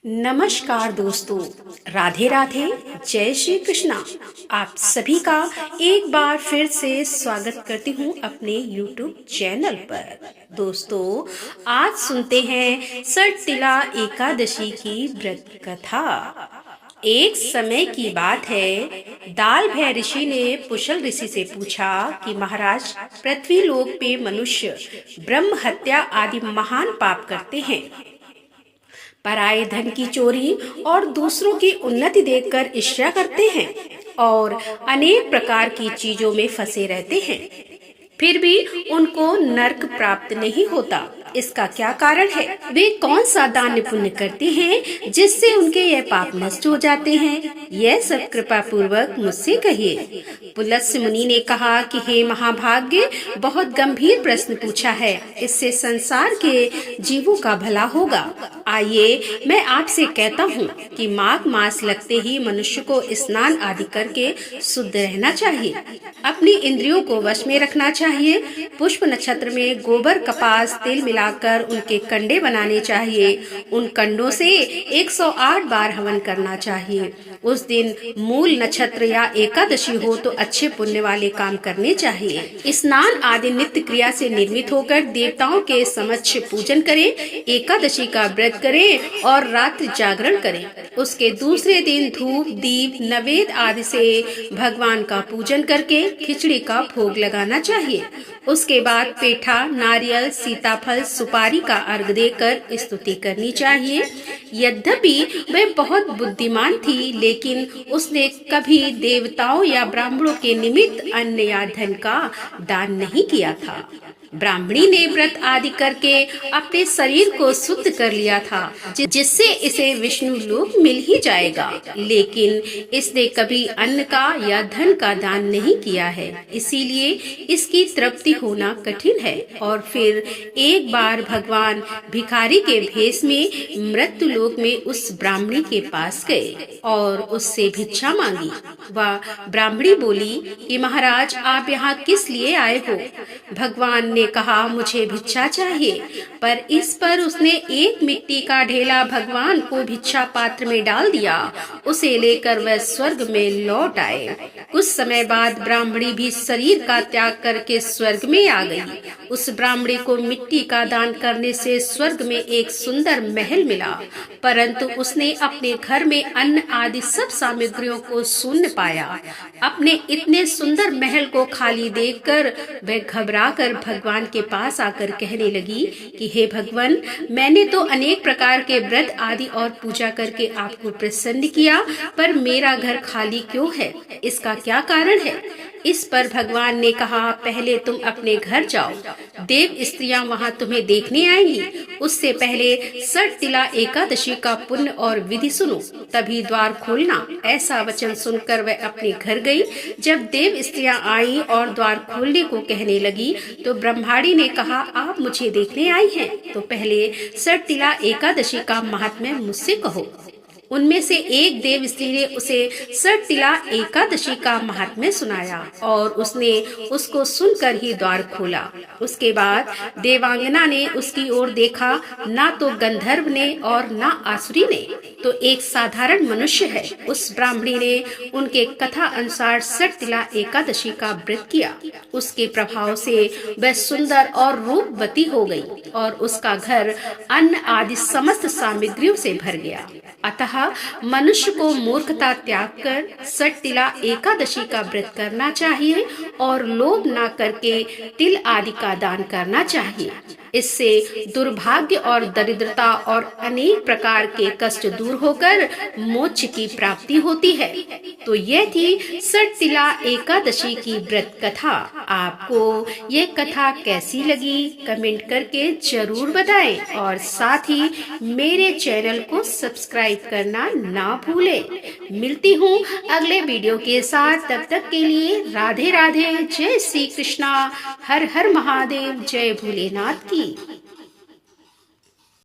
नमस्कार दोस्तों, राधे राधे, जय श्री कृष्णा। आप सभी का एक बार फिर से स्वागत करती हूँ अपने YouTube चैनल पर। दोस्तों, आज सुनते हैं सटतिला एकादशी की व्रत कथा। एक समय की बात है, दाल भय ऋषि ने पुशल ऋषि से पूछा कि महाराज, पृथ्वी लोक पे मनुष्य ब्रह्म हत्या आदि महान पाप करते हैं, पराये धन की चोरी और दूसरों की उन्नति देखकर ईर्ष्या करते हैं और अनेक प्रकार की चीजों में फंसे रहते हैं, फिर भी उनको नरक प्राप्त नहीं होता। इसका क्या कारण है? वे कौन सा दान पुण्य करते हैं जिससे उनके यह पाप नष्ट हो जाते हैं? यह सब कृपा पूर्वक मुझसे कहिए। पुलत्स्य मुनि ने कहा कि हे महाभाग्य, बहुत गंभीर प्रश्न पूछा है, इससे संसार के जीवों का भला होगा। आइए, मैं आपसे कहता हूँ कि माघ मास लगते ही मनुष्य को स्नान आदि करके शुद्ध रहना चाहिए, अपनी इंद्रियों को वश में रखना चाहिए, पुष्प नक्षत्र में गोबर कपास तेल मिलाकर उनके कंडे बनाने चाहिए, उन कंडों से 108 बार हवन करना चाहिए। उस दिन मूल नक्षत्र या एकादशी हो तो अच्छे पुण्य वाले काम करने चाहिए। स्नान आदि नित्य क्रिया से निर्मित होकर देवताओं के समक्ष पूजन करें, एकादशी का व्रत करें और रात्रि जागरण करें। उसके दूसरे दिन धूप दीप नैवेद्य आदि से भगवान का पूजन करके खिचड़ी का भोग लगाना चाहिए। उसके बाद पेठा, नारियल, सीताफल, सुपारी का अर्घ देकर स्तुति करनी चाहिए। यद्यपि वह बहुत बुद्धिमान थी, लेकिन उसने कभी देवताओं या ब्राह्मणों के निमित्त अन्न या धन का दान नहीं किया था। ब्राह्मणी ने व्रत आदि करके अपने शरीर को शुद्ध कर लिया था, जिससे इसे विष्णु लोक मिल ही जाएगा, लेकिन इसने कभी अन्न का या धन का दान नहीं किया है, इसीलिए इसकी तृप्ति होना कठिन है। और फिर एक बार भगवान भिखारी के भेष में मृत्यु लोक में उस ब्राह्मणी के पास गए और उससे भिक्षा मांगी। वह ब्राह्मणी बोली कि महाराज, आप यहाँ किस लिए आए हो? भगवान ने कहा, मुझे भिक्षा चाहिए। पर इस पर उसने एक मिट्टी का ढेला भगवान को भिक्षा पात्र में डाल दिया। उसे लेकर वह स्वर्ग में लौट आए। कुछ समय बाद ब्राह्मणी भी शरीर का त्याग करके स्वर्ग में आ गई। उस ब्राह्मणी को मिट्टी का दान करने से स्वर्ग में एक सुंदर महल मिला, परंतु उसने अपने घर में अन्न आदि सब सामग्रियों को शून्य पाया। अपने इतने सुंदर महल को खाली देखकर वह घबराकर भगवान के पास आकर कहने लगी कि हे भगवान, मैंने तो अनेक प्रकार के व्रत आदि और पूजा करके आपको प्रसन्न किया, पर मेरा घर खाली क्यों है? इसका क्या कारण है? इस पर भगवान ने कहा, पहले तुम अपने घर जाओ, देव स्त्रियां वहां तुम्हें देखने आएंगी। उससे पहले सटतिला एकादशी का पुण्य और विधि सुनो, तभी द्वार खोलना। ऐसा वचन सुनकर वह अपने घर गई। जब देव स्त्रियां आई और द्वार खोलने को कहने लगी, तो ब्रह्माणी ने कहा, आप मुझे देखने आई हैं, तो पहले सटतिला एकादशी का महात्म्य मुझसे कहो। उनमें से एक देव स्त्री ने उसे सटतिला एकादशी का महात्म्य सुनाया और उसने उसको सुनकर ही द्वार खोला। उसके बाद देवांगना ने उसकी ओर देखा, ना तो गंधर्व ने और ना आसुरी ने, तो एक साधारण मनुष्य है। उस ब्राह्मणी ने उनके कथा अनुसार सटतिला एकादशी का व्रत किया। उसके प्रभाव से वह सुंदर और रूपवती हो गई और उसका घर अन्न आदि समस्त सामग्रियों से भर गया। अतः मनुष्य को मूर्खता त्याग कर सटतिला एकादशी का व्रत करना चाहिए और लोभ न करके तिल आदि का दान करना चाहिए। इससे दुर्भाग्य और दरिद्रता और अनेक प्रकार के कष्ट दूर होकर मोक्ष की प्राप्ति होती है। तो यह थी सटतिला एकादशी की व्रत कथा। आपको ये कथा कैसी लगी कमेंट करके जरूर बताएं और साथ ही मेरे चैनल को सब्सक्राइब करना ना भूलें। मिलती हूँ अगले वीडियो के साथ, तब तक के लिए राधे राधे, जय श्री कृष्णा, हर हर महादेव, जय भोलेनाथ की।